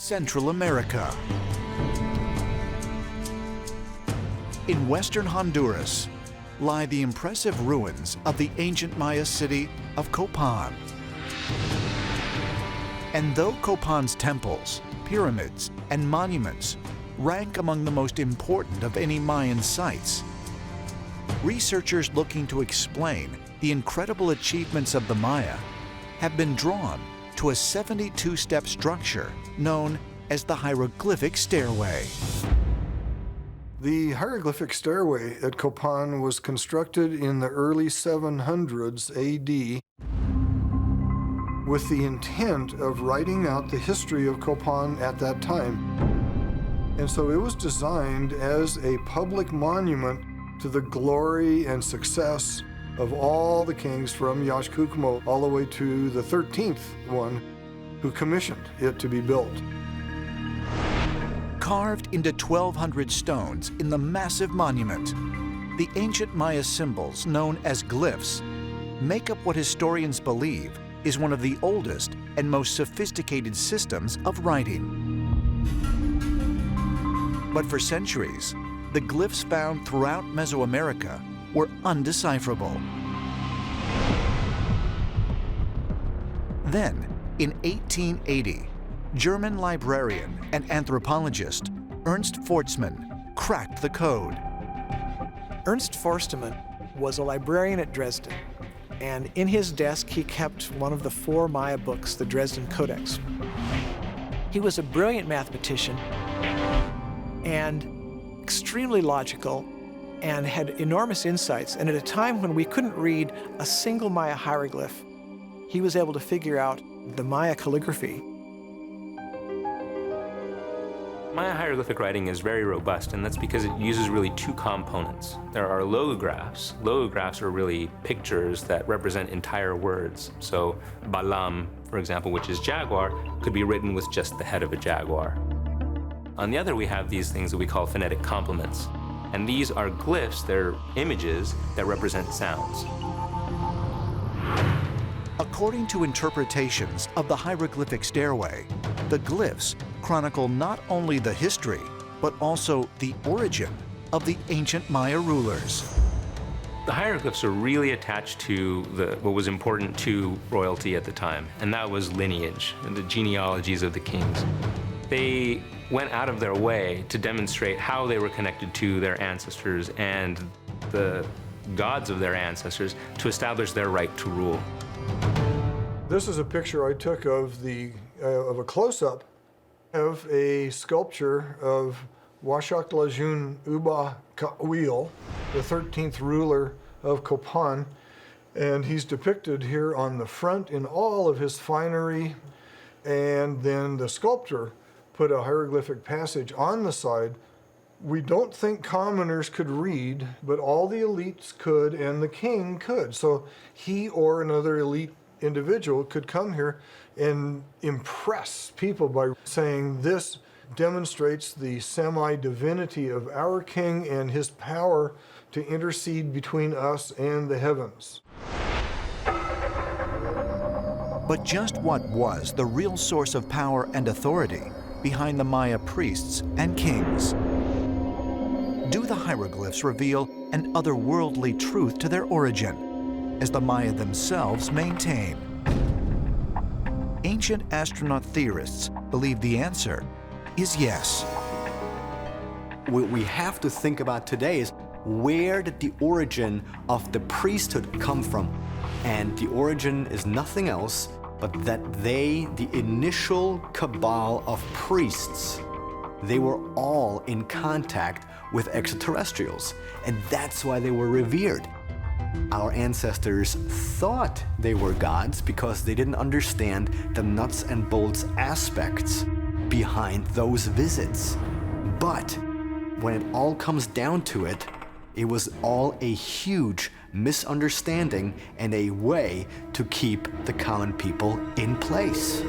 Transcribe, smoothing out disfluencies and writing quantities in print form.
Central America. In western Honduras lie the impressive ruins of the ancient Maya city of Copan. And though Copan's temples, pyramids, and monuments rank among the most important of any Mayan sites, researchers looking to explain the incredible achievements of the Maya have been drawn to a 72-step structure known as the Hieroglyphic Stairway. The Hieroglyphic Stairway at Copan was constructed in the early 700s AD with the intent of writing out the history of Copan at that time. And so it was designed as a public monument to the glory and success of all the kings from Yaxcucmo all the way to the 13th one who commissioned it to be built. Carved into 1,200 stones in the massive monument, the ancient Maya symbols known as glyphs make up what historians believe is one of the oldest and most sophisticated systems of writing. But for centuries, the glyphs found throughout Mesoamerica were undecipherable. Then, in 1880, German librarian and anthropologist Ernst Forstmann cracked the code. Ernst Forstmann was a librarian at Dresden, and in his desk he kept one of the 4 Maya books, the Dresden Codex. He was a brilliant mathematician and extremely logical and had enormous insights, and at a time when we couldn't read a single Maya hieroglyph, he was able to figure out the Maya calligraphy. Maya hieroglyphic writing is very robust, and that's because it uses really 2 components. There are logographs. Logographs are really pictures that represent entire words. So balam, for example, which is jaguar, could be written with just the head of a jaguar. On the other, we have these things that we call phonetic complements. And these are glyphs, they're images that represent sounds. According to interpretations of the Hieroglyphic Stairway, the glyphs chronicle not only the history, but also the origin of the ancient Maya rulers. The hieroglyphs are really attached to what was important to royalty at the time, and that was lineage, and the genealogies of the kings. They went out of their way to demonstrate how they were connected to their ancestors and the gods of their ancestors to establish their right to rule. This is a picture I took of a close-up of a sculpture of Washaklajun Uba Ka'wil, the 13th ruler of Copan, and he's depicted here on the front in all of his finery, and then the sculptor put a hieroglyphic passage on the side. We don't think commoners could read, but all the elites could, and the king could. So he or another elite individual could come here and impress people by saying this demonstrates the semi-divinity of our king and his power to intercede between us and the heavens. But just what was the real source of power and authority behind the Maya priests and kings? Do the hieroglyphs reveal an otherworldly truth to their origin, as the Maya themselves maintain? Ancient astronaut theorists believe the answer is yes. What we have to think about today is, where did the origin of the priesthood come from? And the origin is nothing else but that the initial cabal of priests, they were all in contact with extraterrestrials, and that's why they were revered. Our ancestors thought they were gods because they didn't understand the nuts and bolts aspects behind those visits. But when it all comes down to it, it was all a huge misunderstanding and a way to keep the common people in place.